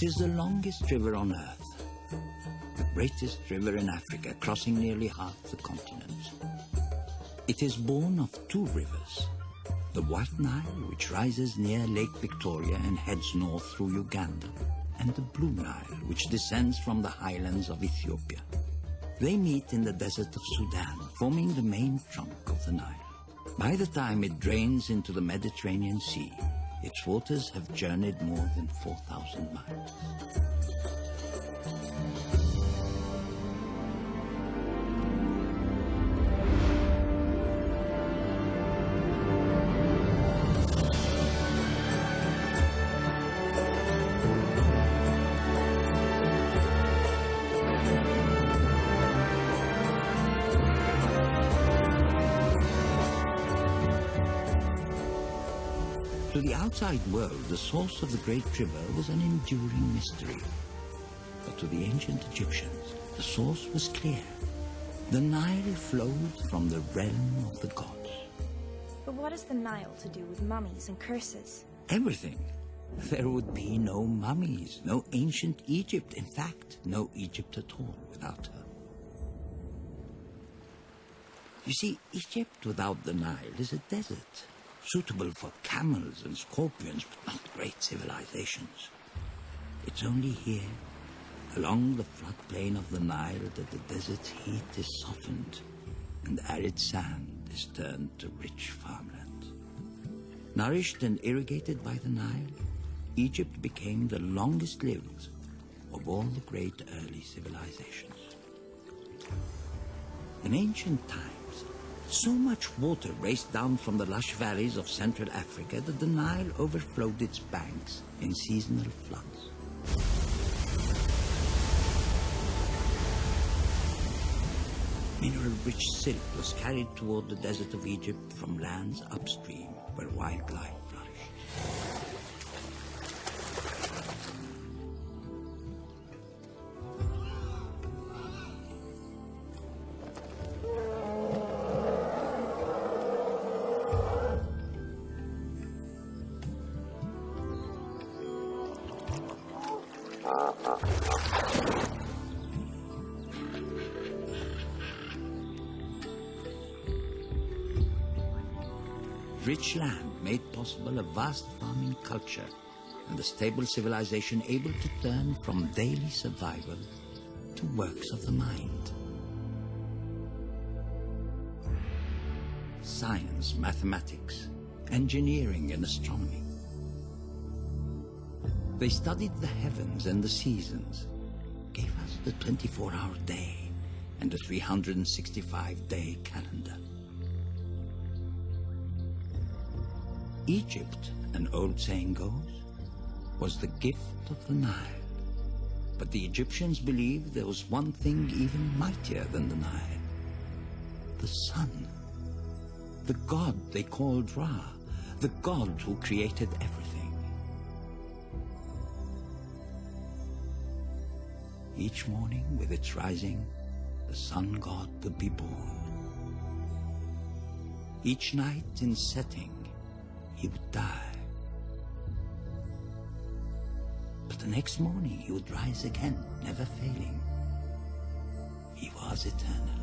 It is the longest river on earth, the greatest river in Africa, crossing nearly half the continent. It is born of two rivers, the White Nile, which rises near Lake Victoria and heads north through Uganda, and the Blue Nile, which descends from the highlands of Ethiopia. They meet in the desert of Sudan, forming the main trunk of the Nile. By the time it drains into the Mediterranean Sea, its waters have journeyed more than 4,000 miles. To the outside world, the source of the great river was an enduring mystery. But to the ancient Egyptians, the source was clear. The Nile flowed from the realm of the gods. But what has the Nile to do with mummies and curses? Everything. There would be no mummies, no ancient Egypt. In fact, no Egypt at all without her. You see, Egypt without the Nile is a desert, suitable for camels and scorpions, but not great civilizations. It's only here, along the floodplain of the Nile, that the desert's heat is softened and arid sand is turned to rich farmland. Nourished and irrigated by the Nile, Egypt became the longest lived of all the great early civilizations. In ancient times, so much water raced down from the lush valleys of Central Africa that the Nile overflowed its banks in seasonal floods. Mineral-rich silk was carried toward the desert of Egypt from lands upstream where wildlife flourished. Rich land made possible a vast farming culture and a stable civilization able to turn from daily survival to works of the mind. Science, mathematics, engineering, and astronomy. They studied the heavens and the seasons, gave us the 24-hour day and the 365-day calendar. Egypt, an old saying goes, was the gift of the Nile. But the Egyptians believed there was one thing even mightier than the Nile: the sun. The god they called Ra, the god who created everything. Each morning, with its rising, the sun god would be born. Each night, in setting, he would die. But the next morning he would rise again, never failing. He was eternal.